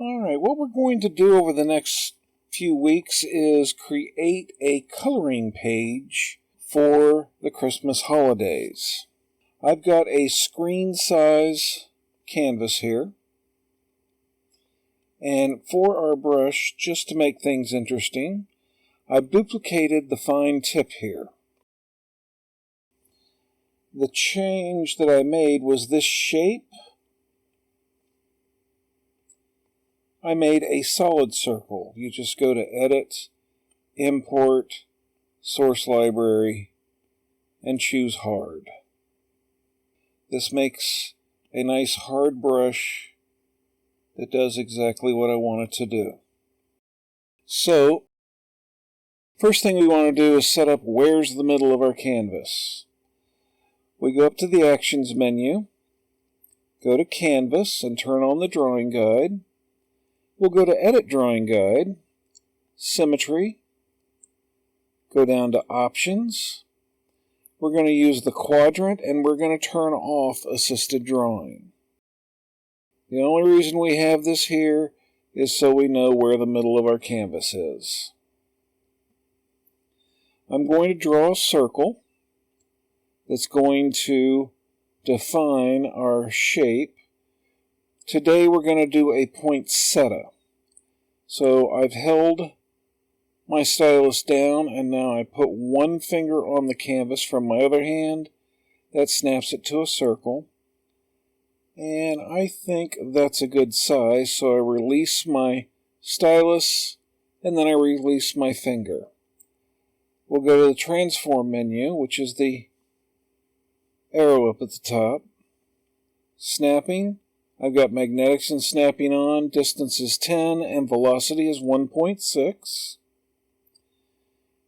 Alright, what we're going to do over the next few weeks is create a coloring page for the Christmas holidays. I've got a screen size canvas here. And for our brush, just to make things interesting, I've duplicated the fine tip here. The change that I made was this shape. I made a solid circle. You just go to Edit, Import, Source Library, and choose Hard. This makes a nice hard brush that does exactly what I want it to do. So, first thing we want to do is set up where's the middle of our canvas. We go up to the Actions menu, go to Canvas and turn on the Drawing Guide. We'll go to Edit Drawing Guide, Symmetry, go down to Options. We're going to use the quadrant and we're going to turn off Assisted Drawing. The only reason we have this here is so we know where the middle of our canvas is. I'm going to draw a circle that's going to define our shape. Today we're going to do a poinsettia. So I've held my stylus down and now I put one finger on the canvas from my other hand. That snaps it to a circle. And I think that's a good size, so I release my stylus and then I release my finger. We'll go to the Transform menu, which is the arrow up at the top. Snapping, I've got magnetics and snapping on, distance is 10 and velocity is 1.6.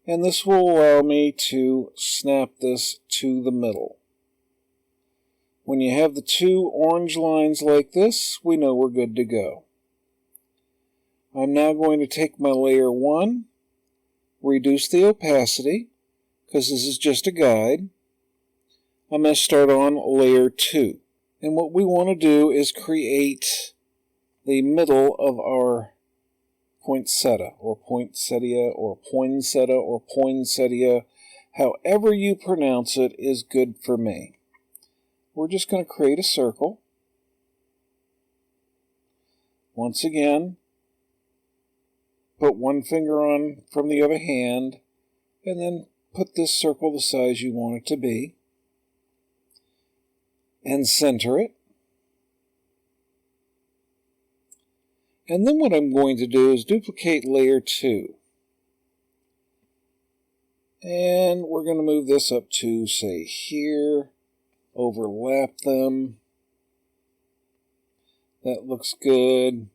And this will allow me to snap this to the middle. When you have the two orange lines like this, we know we're good to go. I'm now going to take my layer 1, reduce the opacity, because this is just a guide. I'm going to start on layer 2. And what we want to do is create the middle of our poinsettia, or poinsettia, or poinsettia, or poinsettia. However you pronounce it is good for me. We're just going to create a circle. Once again, put one finger on from the other hand, and then put this circle the size you want it to be, and center it. And then what I'm going to do is duplicate layer 2. And we're going to move this up to, say, here. Overlap them. That looks good.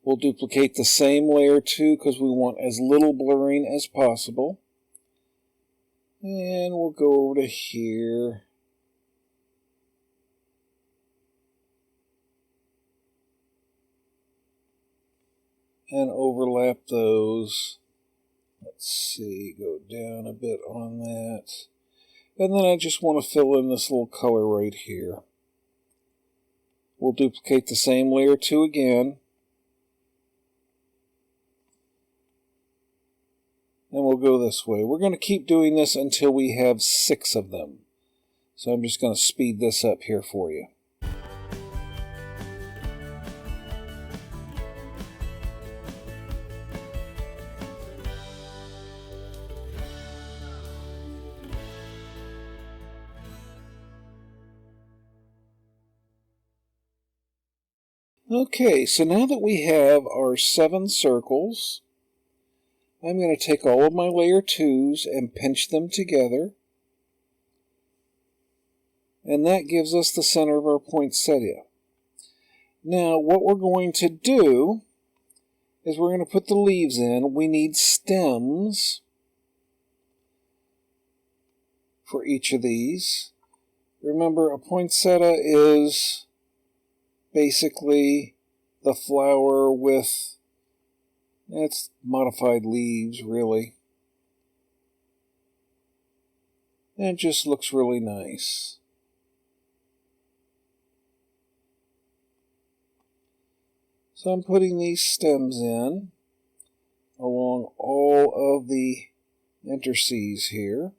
We'll duplicate the same layer 2 because we want as little blurring as possible. And we'll go over to here. And overlap those. Let's see, go down a bit on that. And then I just want to fill in this little color right here. We'll duplicate the same layer 2 again. And we'll go this way. We're going to keep doing this until we have 6 of them. So I'm just going to speed this up here for you. Okay, so now that we have our 7 circles, I'm going to take all of my layer 2s and pinch them together. And that gives us the center of our poinsettia. Now, what we're going to do is we're going to put the leaves in. We need stems for each of these. Remember, a poinsettia is basically the flower with, it's modified leaves, really. And it just looks really nice. So I'm putting these stems in along all of the interstices here.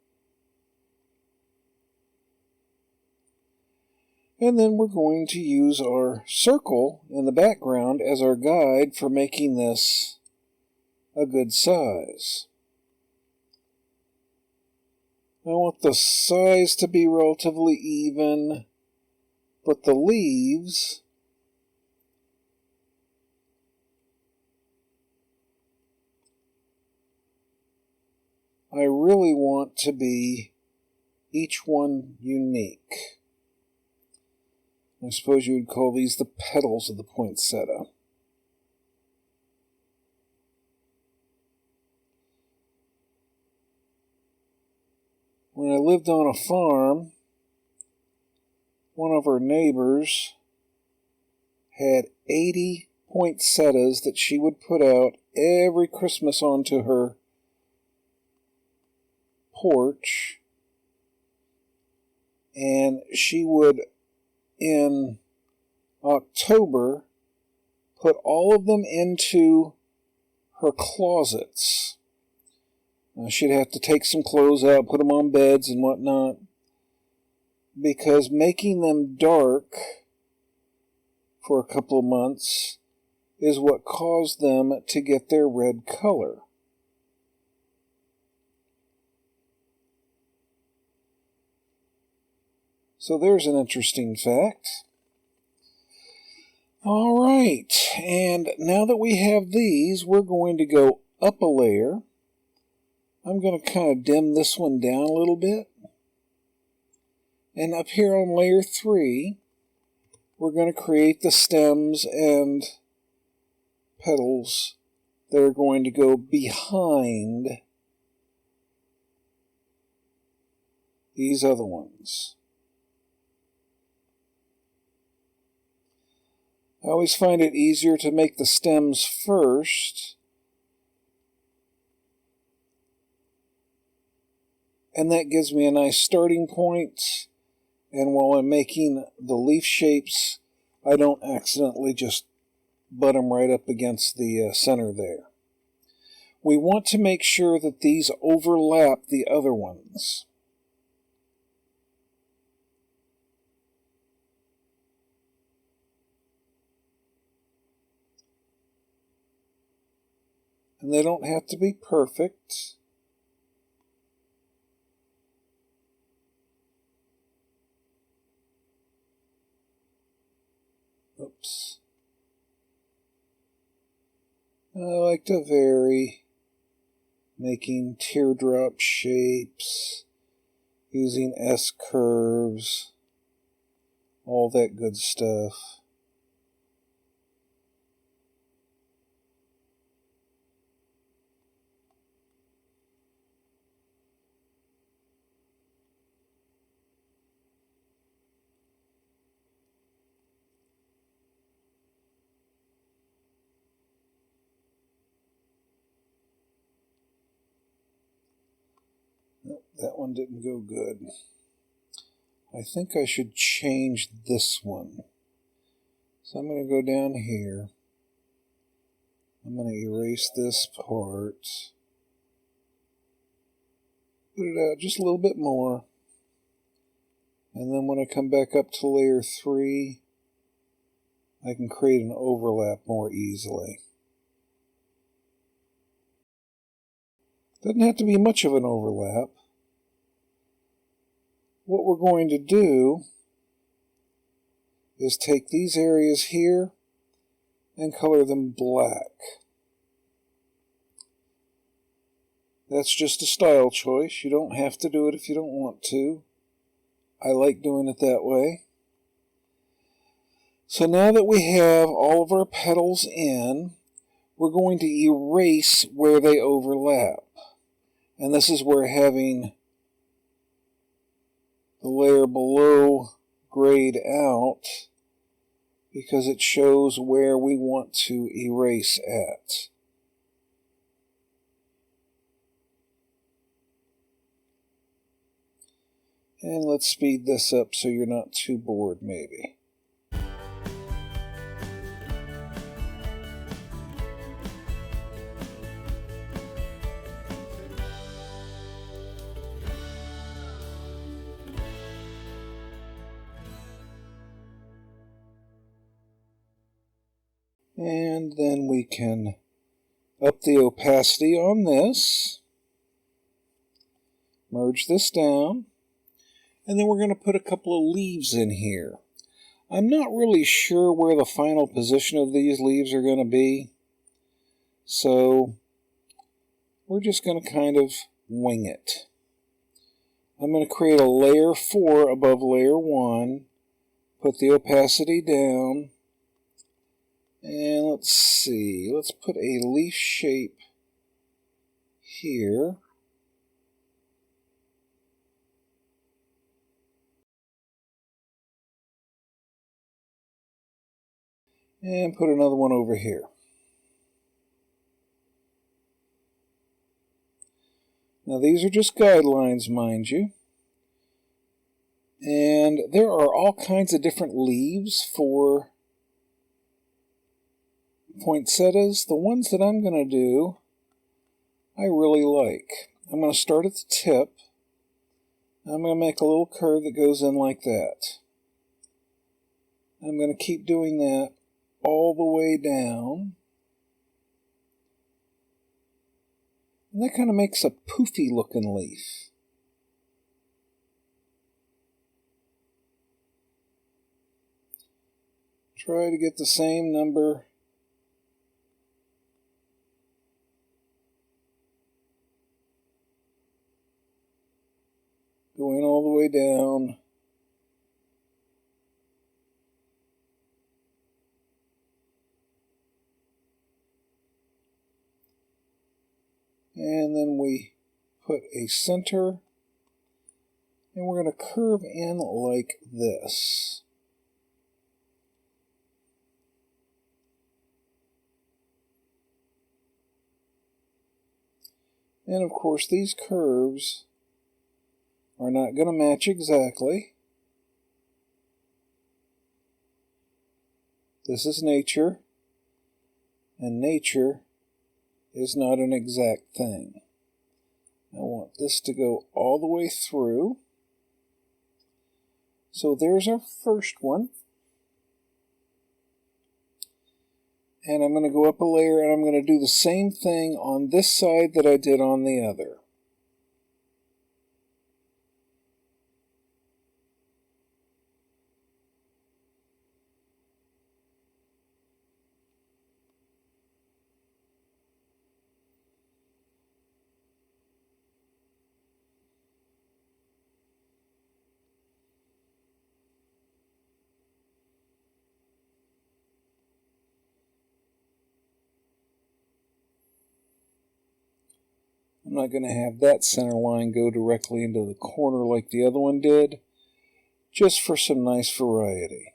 And then we're going to use our circle in the background as our guide for making this a good size. I want the size to be relatively even, but the leaves I really want to be each one unique. I suppose you would call these the petals of the poinsettia. When I lived on a farm, one of our neighbors had 80 poinsettias that she would put out every Christmas onto her porch, and she would, in October, put all of them into her closets. She'd have to take some clothes out, put them on beds and whatnot, because making them dark for a couple of months is what caused them to get their red color. So there's an interesting fact. All right, and now that we have these, we're going to go up a layer. I'm going to kind of dim this one down a little bit. And up here on layer 3, we're going to create the stems and petals that are going to go behind these other ones. I always find it easier to make the stems first, and that gives me a nice starting point, and while I'm making the leaf shapes, I don't accidentally just butt them right up against the center there. We want to make sure that these overlap the other ones. And they don't have to be perfect. Oops. I like to vary, making teardrop shapes, using S-curves, all that good stuff. That one didn't go good. I think I should change this one. So I'm going to go down here. I'm going to erase this part. Put it out just a little bit more. And then when I come back up to layer 3, I can create an overlap more easily. Doesn't have to be much of an overlap. What we're going to do is take these areas here and color them black. That's just a style choice. You don't have to do it if you don't want to. I like doing it that way. So now that we have all of our petals in, we're going to erase where they overlap. And this is where having the layer below grayed out, because it shows where we want to erase at. And let's speed this up so you're not too bored, maybe. And then we can up the opacity on this, merge this down, and then we're going to put a couple of leaves in here. I'm not really sure where the final position of these leaves are going to be, so we're just going to kind of wing it. I'm going to create a layer 4 above layer 1, put the opacity down, and let's see, let's put a leaf shape here. And put another one over here. Now these are just guidelines, mind you. And there are all kinds of different leaves for poinsettias. The ones that I'm going to do, I really like. I'm going to start at the tip. I'm going to make a little curve that goes in like that. I'm going to keep doing that all the way down. And that kind of makes a poofy looking leaf. Try to get the same number going all the way down. And then we put a center, and we're going to curve in like this. And of course these curves are not going to match exactly. This is nature, and nature is not an exact thing. I want this to go all the way through. So there's our first one. And I'm going to go up a layer, and I'm going to do the same thing on this side that I did on the other. I'm not going to have that center line go directly into the corner like the other one did, just for some nice variety.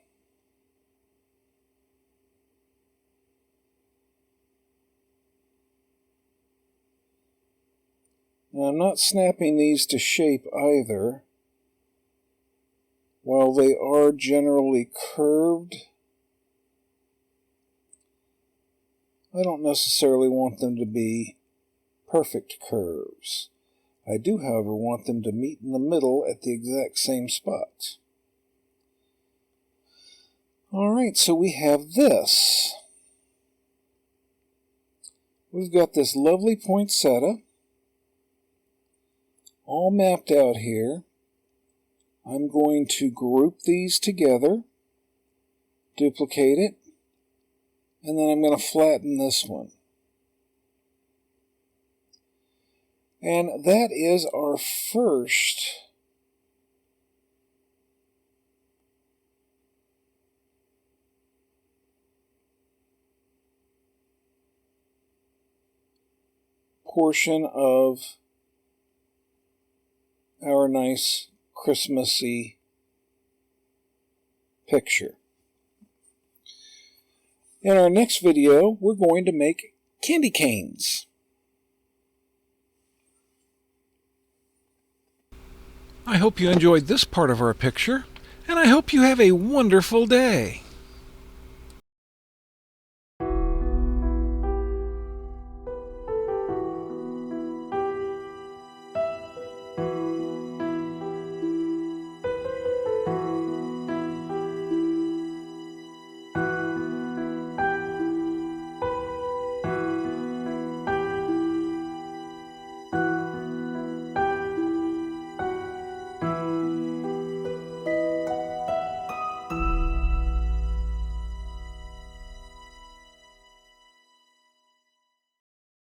Now I'm not snapping these to shape either. While they are generally curved, I don't necessarily want them to be perfect curves. I do, however, want them to meet in the middle at the exact same spot. Alright, so we have this. We've got this lovely poinsettia all mapped out here. I'm going to group these together, duplicate it, and then I'm going to flatten this one. And that is our first portion of our nice Christmassy picture. In our next video, we're going to make candy canes. I hope you enjoyed this part of our picture, and I hope you have a wonderful day.